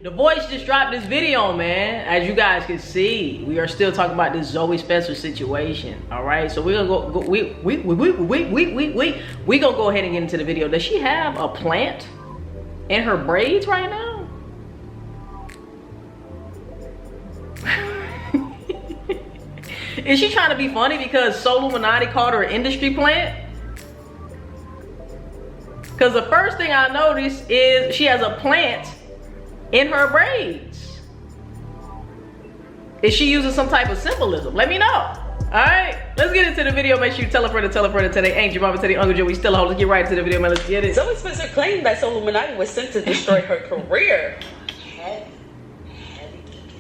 The Voice just dropped this video, man. As you guys can see, we are still talking about this Zoe Spencer situation. All right, so we're gonna we gonna go ahead and get into the video. Does she have a plant in her braids right now? Is she trying to be funny because Solluminati called her an industry plant? Because the first thing I noticed is she has a plant in her braids. Is she using some type of symbolism? Let me know. All right, let's get into the video. Make sure you tell a friend today. Ain't your mama, tell the Uncle Joe. We still hold. Let's get right into the video, man. Let's get it. Zoe Spencer claimed that Solluminati was sent to destroy her career.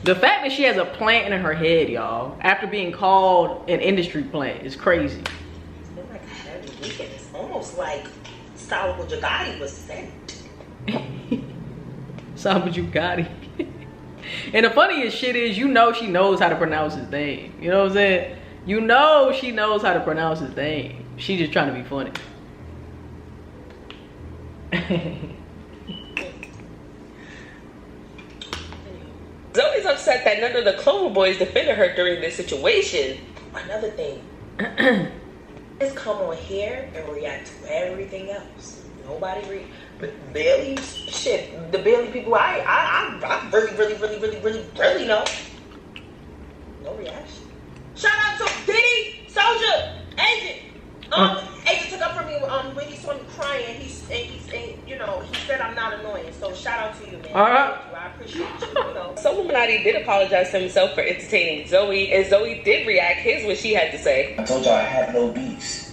The fact that she has a plant in her head, y'all, after being called an industry plant is crazy. It's like a heavy weekend. It's almost like Solluminati was sent. But you got it. And the funniest shit is, you know, she knows how to pronounce his name. You know what I'm saying? You know she knows how to pronounce his name. She just trying to be funny. Zoe's upset that none of the Clover Boys defended her during this situation. Another thing, just come on here and react to everything else. Nobody but Bailey, shit, the Bailey people I really know. No reaction. Shout out to DDG, Soulja, Agent. Agent took up for me when he saw me crying. He you know, he said I'm not annoying. So shout out to you, man. All right. Thank you. I appreciate you. You know. Solluminati did apologize to himself for entertaining Zoe, and Zoe did react. Here's what she had to say. I told y'all I have no beefs.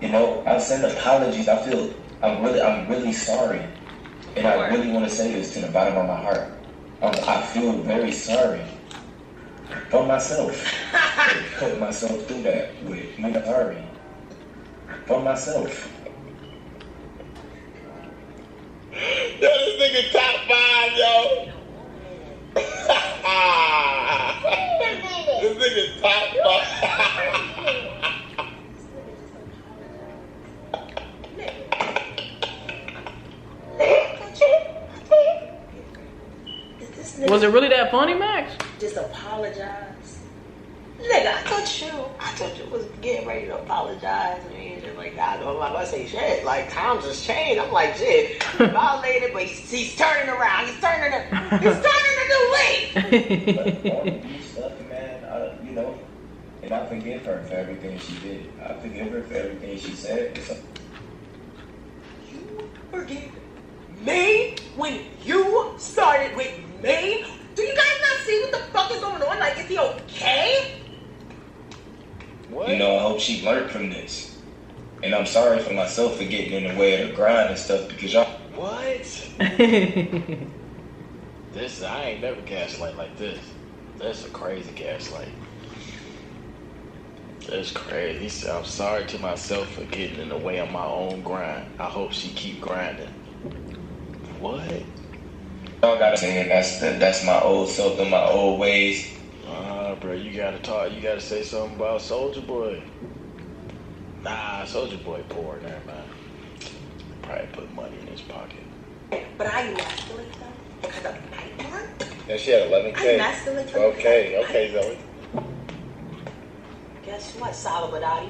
You know, I send apologies. I'm really sorry. And I really want to say this to the bottom of my heart. I feel very sorry for myself. Put myself through that with my sorry. For myself. Yo, this nigga top 5, yo. This nigga top 5. Was it really that funny, Max? Just apologize. Nigga, I thought you was getting ready to apologize. I mean, just like, I don't know, I say shit. Like, times has changed. I'm like, shit, violated, but he's turning around. He's turning a new leaf. But all the stuff, man, you know, and I forgive her for everything she did. I forgive her for everything she said. You forgive me when you started with me? Do you guys not see what the fuck is going on? Like, is he okay? What? You know, I hope she learned from this. And I'm sorry for myself for getting in the way of the grind and stuff because y'all... What? I ain't never gaslight like this. That's a crazy gaslight. That's crazy. He said, I'm sorry to myself for getting in the way of my own grind. I hope she keep grinding. What? Y'all gotta say that's my old self and my old ways. Bro, you gotta talk. You gotta say something about Soulja Boy. Nah, Soulja Boy poor there, man. Probably put money in his pocket. But I emasculate them because of night work. Yeah, she had 11K. I emasculate them. Okay, Zoe. Guess what, Solluminati?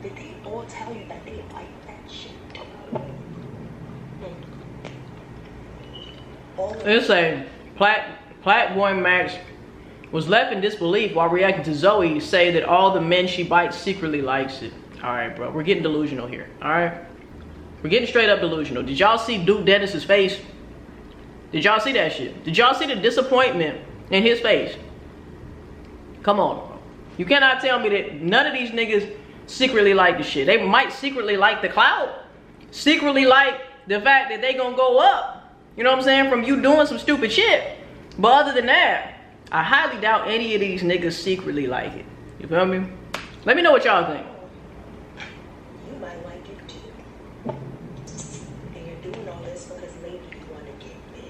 Did they all tell you that they like that shit? It's a Platform Max was left in disbelief while reacting to Zoe say that all the men she bites secretly likes it. All right, bro, we're getting delusional here. All right, we're getting straight up delusional. Did y'all see Duke Dennis's face? Did y'all see that shit? Did y'all see the disappointment in his face? Come on, bro. You cannot tell me that none of these niggas secretly like the shit. They might secretly like the clout, secretly like the fact that they gonna go up. You know what I'm saying? From you doing some stupid shit. But other than that, I highly doubt any of these niggas secretly like it. You feel me? Let me know what y'all think. You might like it too. And you're doing all this because maybe you want to get big.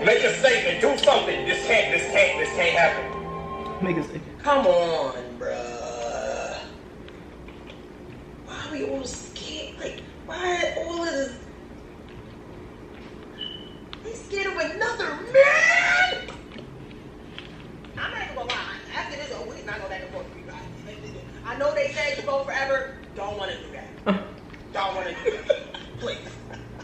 Make a statement. Do something. This can't happen. Make a statement. Come on, bruh. Why are we all scared? Like, why all of this? They scared of another man? I'm not even gonna lie. After this, we're not going back and forth. I know they said you go forever. Don't want to do that. Don't want to do that. Please.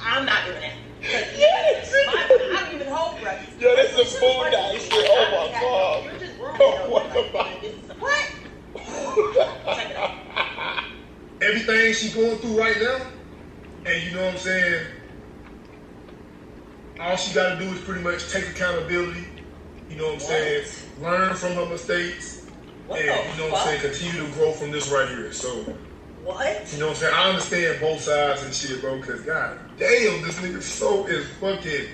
I'm not doing that. Yes. I don't even hold for us. Yo, this is a food night shit. Oh my god. You're just ruining Oh, it. what the fuck? What? Check it out. Everything she's going through right now, and you know what I'm saying, all she got to do is pretty much take accountability, you know what I'm saying, learn from her mistakes, What and the you know what I'm fuck? saying, continue to grow from this right here. So, What? you know what I'm saying, I understand both sides and shit, bro, because god damn, this nigga so is fucking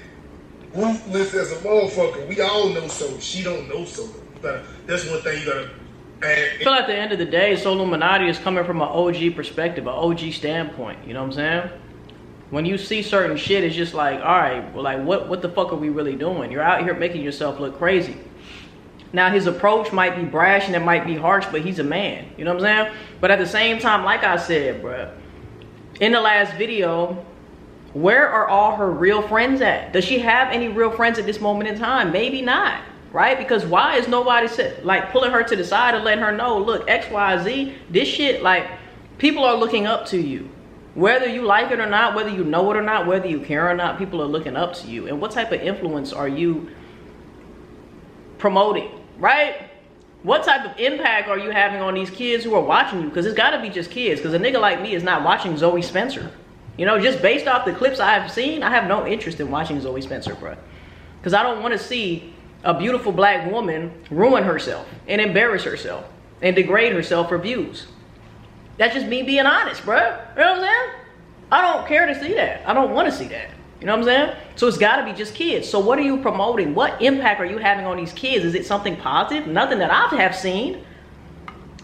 ruthless as a motherfucker. We all know so. She don't know so. That's one thing you gotta add. I feel at the end of the day, Solluminati is coming from an OG perspective, an OG standpoint. You know what I'm saying? When you see certain shit, it's just like, all right, well, like, what the fuck are we really doing? You're out here making yourself look crazy. Now, his approach might be brash and it might be harsh, but he's a man. You know what I'm saying? But at the same time, like I said, bruh, in the last video, where are all her real friends at? Does she have any real friends at this moment in time? Maybe not, right? Because why is nobody like pulling her to the side and letting her know, look, X, Y, Z, this shit, like, people are looking up to you. Whether you like it or not, whether you know it or not, whether you care or not, people are looking up to you. And what type of influence are you promoting, right? What type of impact are you having on these kids who are watching you? Because it's got to be just kids. Because a nigga like me is not watching Zoe Spencer. You know, just based off the clips I have seen, I have no interest in watching Zoe Spencer, bro. Because I don't want to see a beautiful black woman ruin herself and embarrass herself and degrade herself for views. That's just me being honest, bro. You know what I'm saying? I don't care to see that. I don't want to see that. You know what I'm saying? So it's got to be just kids. So what are you promoting? What impact are you having on these kids? Is it something positive? Nothing that I have seen.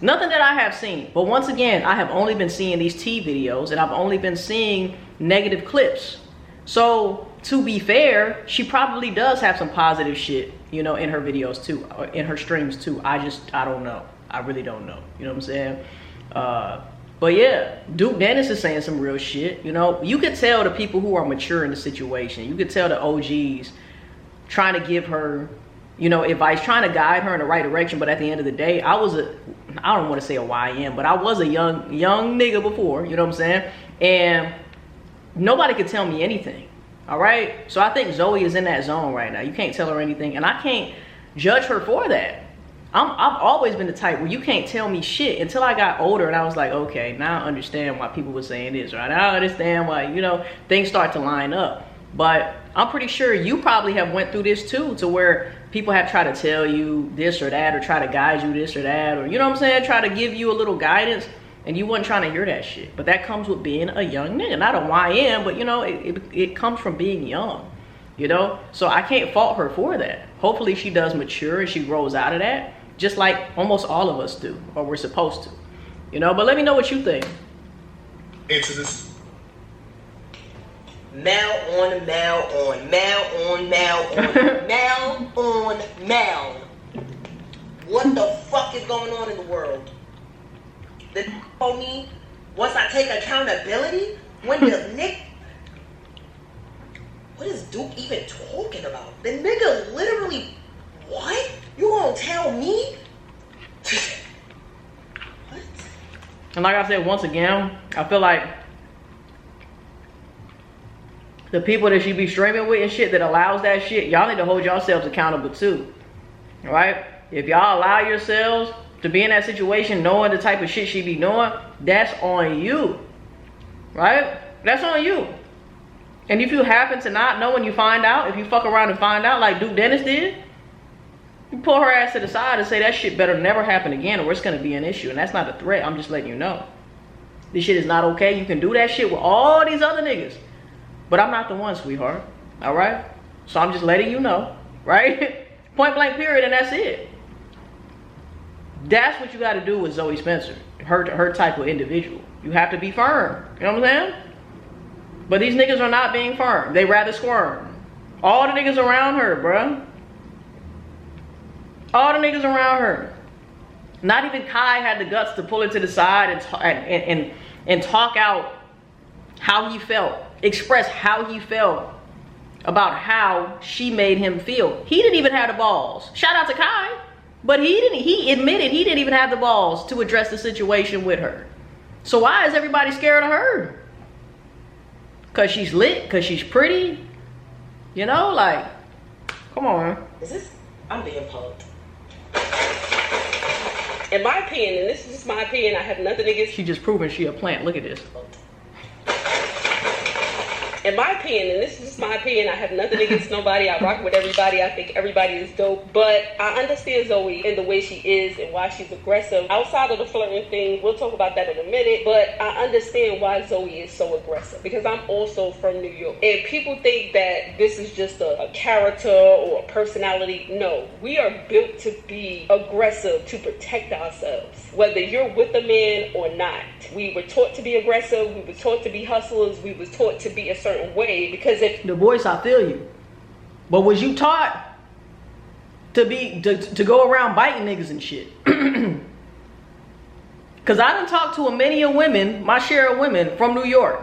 Nothing that I have seen. But once again, I have only been seeing these tea videos and I've only been seeing negative clips. So to be fair, she probably does have some positive shit, you know, in her videos too, or in her streams too. I don't know. I really don't know. You know what I'm saying? But yeah, Duke Dennis is saying some real shit. You know, you could tell the people who are mature in the situation. You could tell the OGs trying to give her, you know, advice, trying to guide her in the right direction. But at the end of the day, I don't want to say a YN, but I was a young nigga before, you know what I'm saying? And nobody could tell me anything, all right? So I think Zoe is in that zone right now. You can't tell her anything, and I can't judge her for that. I've always been the type where you can't tell me shit until I got older and I was like, okay, now I understand why people were saying this, right? I understand why, you know, things start to line up. But I'm pretty sure you probably have went through this too, to where people have tried to tell you this or that, or try to guide you this or that, or, you know what I'm saying, try to give you a little guidance, and you wasn't trying to hear that shit. But that comes with being a young nigga. Not a YN, but, you know, it comes from being young, you know? So I can't fault her for that. Hopefully she does mature and she grows out of that, just like almost all of us do, or we're supposed to, you know? But let me know what you think. Into this. Mal on Mal on Mal on Mal on Mal on Mal. What the fuck is going on in the world? The told me once I take accountability, when the Nick, what is Duke even talking about? The nigga literally, what? You gonna tell me? What? And like I said, once again, I feel like the people that she be streaming with and shit that allows that shit, y'all need to hold yourselves accountable too, right? If y'all allow yourselves to be in that situation knowing the type of shit she be doing, that's on you, right? That's on you. And if you happen to not know when you find out, if you fuck around and find out like Duke Dennis did, you pull her ass to the side and say that shit better never happen again or it's gonna be an issue. And that's not a threat, I'm just letting you know. This shit is not okay. You can do that shit with all these other niggas, but I'm not the one, sweetheart, all right? So I'm just letting you know, right? Point blank period, and that's it. That's what you gotta do with Zoe Spencer, her type of individual. You have to be firm, you know what I'm saying? But these niggas are not being firm. They rather squirm. All the niggas around her, bruh. All the niggas around her. Not even Kai had the guts to pull her to the side and talk out how he felt, express how he felt about how she made him feel. He didn't even have the balls. Shout out to Kai, but he admitted he didn't even have the balls to address the situation with her. So why is everybody scared of her? Because she's lit, because she's pretty, you know, like, come on. I'm being punked. In my opinion, and this is just my opinion, I have nothing against. She just proven she a plant. Look at this. In my opinion, and this is just my opinion, I have nothing against nobody. I rock with everybody. I think everybody is dope. But I understand Zoe and the way she is and why she's aggressive. Outside of the flirting thing, we'll talk about that in a minute. But I understand why Zoe is so aggressive. Because I'm also from New York. And people think that this is just a character or a personality. No, we are built to be aggressive to protect ourselves. Whether you're with a man or not. We were taught to be aggressive. We were taught to be hustlers. We were taught to be a certain way, because if the voice, I feel you, but was you taught to go around biting niggas and shit? Because I done talked to many of women, my share of women from New York,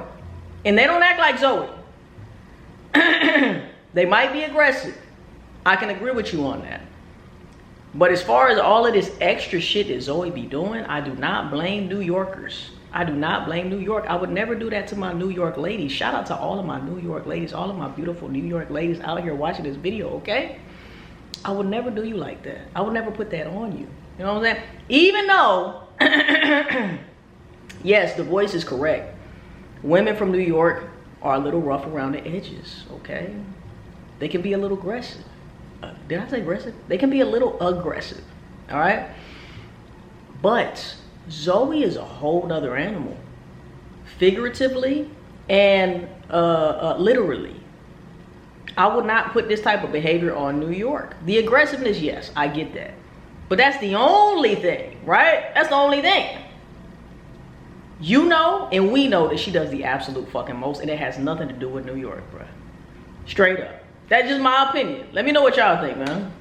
and they don't act like Zoe. They might be aggressive. I can agree with you on that. But as far as all of this extra shit that Zoe be doing, I do not blame New Yorkers. I do not blame New York. I would never do that to my New York ladies. Shout out to all of my New York ladies, all of my beautiful New York ladies out here watching this video, okay? I would never do you like that. I would never put that on you. You know what I'm saying? Even though, yes, the voice is correct. Women from New York are a little rough around the edges, okay? They can be a little aggressive. Did I say aggressive? They can be a little aggressive, all right? But Zoe is a whole nother animal, figuratively and literally. I would not put this type of behavior on New York. The aggressiveness, yes, I get that. But that's the only thing, right? That's the only thing. You know, and we know that she does the absolute fucking most, and it has nothing to do with New York, bro. Straight up. That's just my opinion. Let me know what y'all think, man.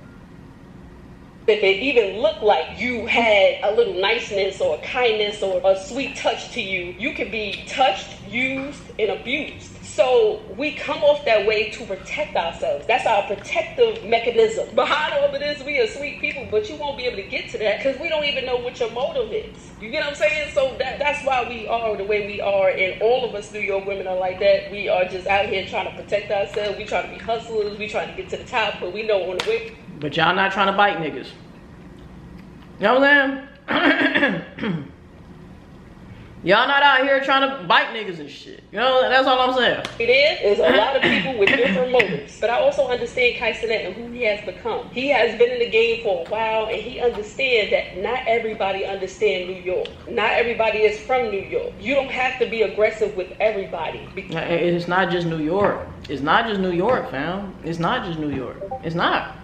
If it even looked like you had a little niceness or kindness or a sweet touch to you, you could be touched, used, and abused. So we come off that way to protect ourselves. That's our protective mechanism. Behind all of this, we are sweet people, but you won't be able to get to that because we don't even know what your motive is. You get what I'm saying? So that's why we are the way we are, and all of us New York women are like that. We are just out here trying to protect ourselves. We trying to be hustlers. We trying to get to the top, but we know on the way. But y'all not trying to bite niggas. You know what I'm saying? Y'all not out here trying to bite niggas and shit. You know, that's all I'm saying. There is a lot of people with different motives. But I also understand Kai Cenat and who he has become. He has been in the game for a while, and he understands that not everybody understands New York. Not everybody is from New York. You don't have to be aggressive with everybody. It's not just New York. It's not just New York, fam. It's not just New York. It's not.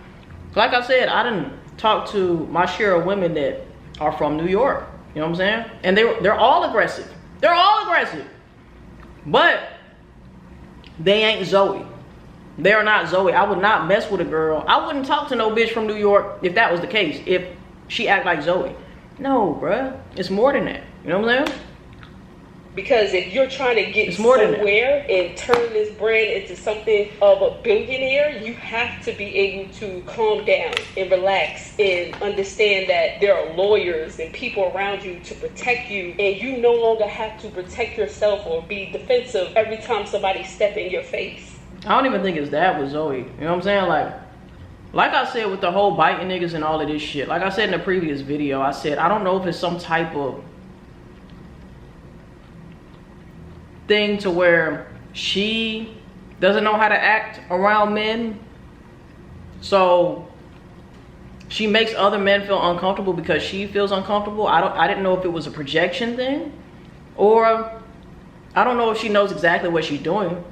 Like I said, I didn't talk to my share of women that are from New York. You know what I'm saying? And they're all aggressive. They're all aggressive. But they ain't Zoe. They are not Zoe. I would not mess with a girl. I wouldn't talk to no bitch from New York if that was the case. If she act like Zoe. No, bruh. It's more than that. You know what I'm saying? Because if you're trying to get somewhere and turn this brand into something of a billionaire, you have to be able to calm down and relax and understand that there are lawyers and people around you to protect you, and you no longer have to protect yourself or be defensive every time somebody step in your face. I don't even think it's that with Zoe. You know what I'm saying? Like I said with the whole biting niggas and all of this shit. Like I said in the previous video, I said I don't know if it's some type of thing to where she doesn't know how to act around men, so she makes other men feel uncomfortable because she feels uncomfortable. I didn't know if it was a projection thing, or I don't know if she knows exactly what she's doing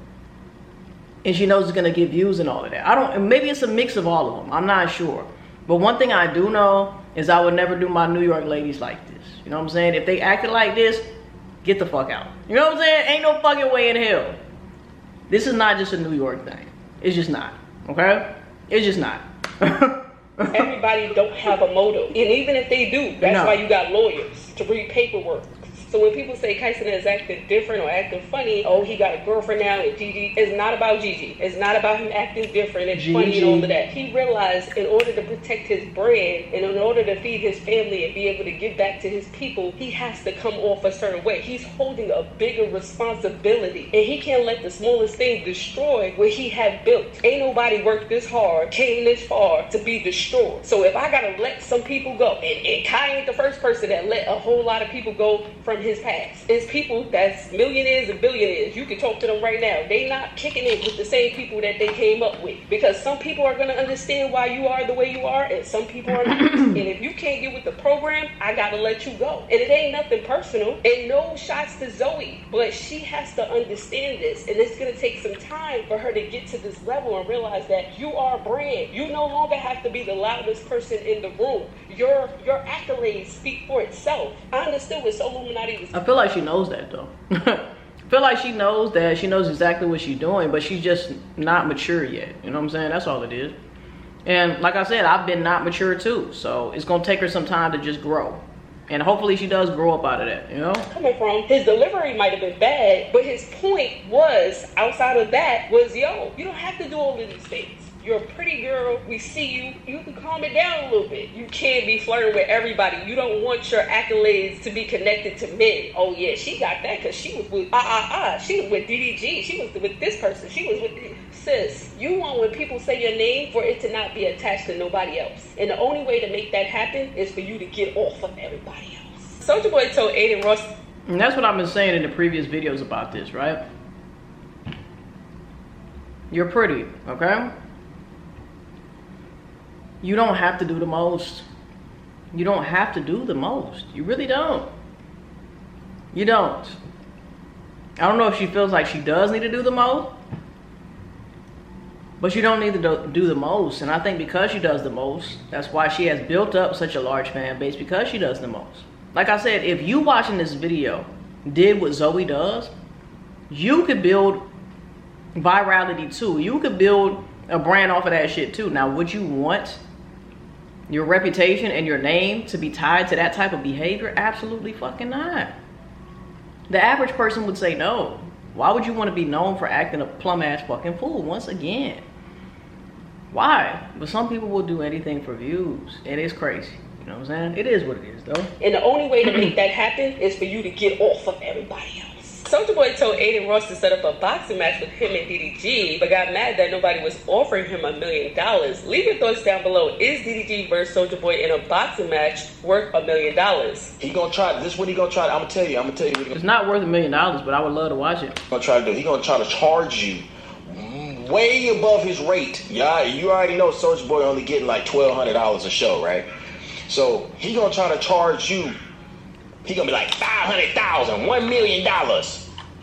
and she knows it's gonna get views and all of that. Maybe it's a mix of all of them. I'm not sure. But one thing I do know is I would never do my New York ladies like this. You know what I'm saying? If they acted like this, get the fuck out. You know what I'm saying? Ain't no fucking way in hell. This is not just a New York thing. It's just not. Okay? It's just not. Everybody don't have a motive. And even if they do, that's why you got lawyers to read paperwork. So when people say Kyson is acting different or acting funny, oh, he got a girlfriend now and Gigi, it's not about Gigi. It's not about him acting different and funny and all of that. He realized in order to protect his brand and in order to feed his family and be able to give back to his people, he has to come off a certain way. He's holding a bigger responsibility, and he can't let the smallest thing destroy what he had built. Ain't nobody worked this hard, came this far to be destroyed. So if I gotta let some people go, and Kai ain't the first person that let a whole lot of people go from his past. It's people that's millionaires and billionaires. You can talk to them right now. They not kicking it with the same people that they came up with, because some people are gonna understand why you are the way you are, and some people are not. And if you can't get with the program, I gotta let you go. And it ain't nothing personal, and no shots to Zoe, but she has to understand this, and it's gonna take some time for her to get to this level and realize that you are a brand. You no longer have to be the loudest person in the room. Your accolades speak for itself. I understood what Solluminati was. I feel like she knows that though. I feel like she knows that. She knows exactly what she's doing, but she's just not mature yet. You know what I'm saying? That's all it is. And like I said, I've been not mature too, so it's gonna take her some time to just grow. And hopefully she does grow up out of that, you know? Coming from, his delivery might have been bad, but his point was, outside of that, was, yo, you don't have to do all of these things. You're a pretty girl. We see you. You can calm it down a little bit. You can't be flirting with everybody. You don't want your accolades to be connected to men. Oh yeah, she got that because she was with She was with DDG. She was with this person. She was with sis. You want when people say your name for it to not be attached to nobody else. And the only way to make that happen is for you to get off of everybody else. Soulja Boy told Aiden Ross. And that's what I've been saying in the previous videos about this, right? You're pretty, okay? You don't have to do the most. You don't have to do the most. You really don't. You don't. I don't know if she feels like she does need to do the most, but you don't need to do the most. And I think because she does the most, that's why she has built up such a large fan base, because she does the most. Like I said, if you watching this video did what Zoe does, you could build virality too. You could build a brand off of that shit too. Now, would you want your reputation and your name to be tied to that type of behavior? Absolutely fucking not. The average person would say no. Why would you want to be known for acting a plum ass fucking fool once again? Why? But some people will do anything for views. It is crazy. You know what I'm saying? It is what it is though. And the only way to make that happen is for you to get off of everybody else. Soulja Boy told Aiden Ross to set up a boxing match with him and DDG, but got mad that nobody was offering him $1 million. Leave your thoughts down below. Is DDG versus Soulja Boy in a boxing match worth $1 million? He gonna try. This is what he gonna try. I'm gonna tell you. What it's not worth $1 million, but I would love to watch it. Gonna try to do. He gonna try to charge you way above his rate. Yeah, you already know Soulja Boy only getting like $1,200 a show, right? So he gonna try to charge you. He gonna be like $500,000, $1 million.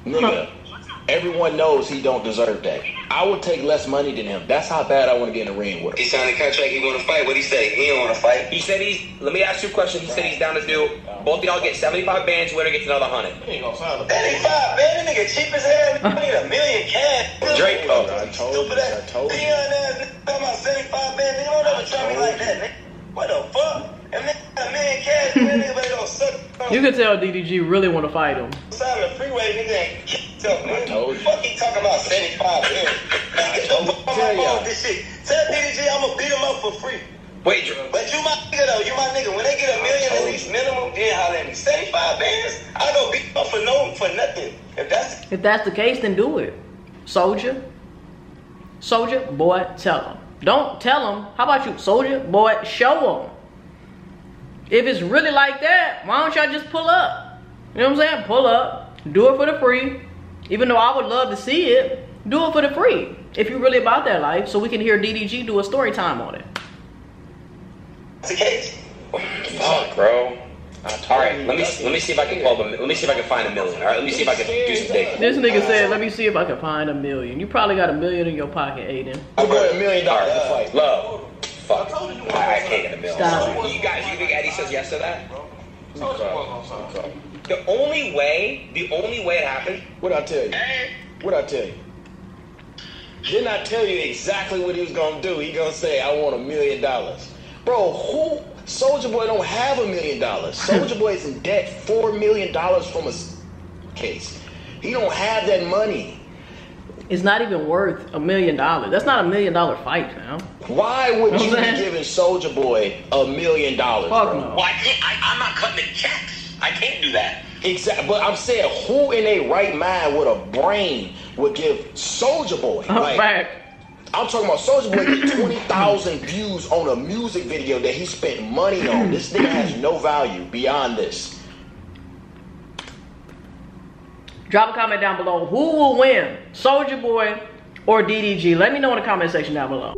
Nigga, everyone knows he don't deserve that. I would take less money than him. That's how bad I want to get in the ring with him. He signed a contract, he want to fight. What he say? He don't want to fight. He said let me ask you a question. He said he's down to do, both of y'all get 75 bands, winner gets another 100. He ain't gonna sign 75, man. That nigga cheap as hell. We need $1 million cash. Drake, I told you. Talking about 75 bands, nigga, don't ever try me like that, nigga. What the fuck? And then $1 million cash, man, nigga, they don't suck. You can tell DDG really want to fight him. Sign the freeway, nigga, ain't kicked up, man. I told you. Fuck, he talking about 75 bands. Tell y'all. This shit. Tell DDG I'm gonna beat him up for free. Wait, But you my nigga though, you my nigga. When they get $1 million at least minimum, then holler at me. 75 bands, I go beat up for nothing. If that's the case, then do it. Soulja, boy, tell him. Don't tell him. How about you, Soulja, boy, show him. If it's really like that, why don't y'all just pull up? You know what I'm saying? Pull up, do it for the free. Even though I would love to see it, do it for the free. If you're really about that life, so we can hear DDG do a story time on it. the case. fuck, bro. All right, let me see if I can let me see if I can find $1 million. All right, let me see if I can do some digging. This nigga said, "Let me see if I can find $1 million." You probably got $1 million in your pocket, Aiden. I got $1 million to fight. Love. Fuck. I can't get $1 million. Stop. You guys, you think Eddie says yes to that? The only way it happened. What'd I tell you? Didn't I tell you exactly what he was gonna do? He gonna say, "I want $1 million." Bro, who? Soulja Boy don't have $1 million. Soulja Boy is in debt $4 million from a case. He don't have that money. It's not even worth $1 million. That's not $1 million fight, man. Why would you be giving Soulja Boy $1 million? Fuck bro? no. Well, I can't. I'm not cutting the checks. I can't do that. Exactly. But I'm saying, who in a right mind with a brain would give Soulja Boy? Fact. I'm talking about Soulja Boy get 20,000 views on a music video that he spent money on. This nigga has no value beyond this. Drop a comment down below. Who will win, Soulja Boy or DDG? Let me know in the comment section down below.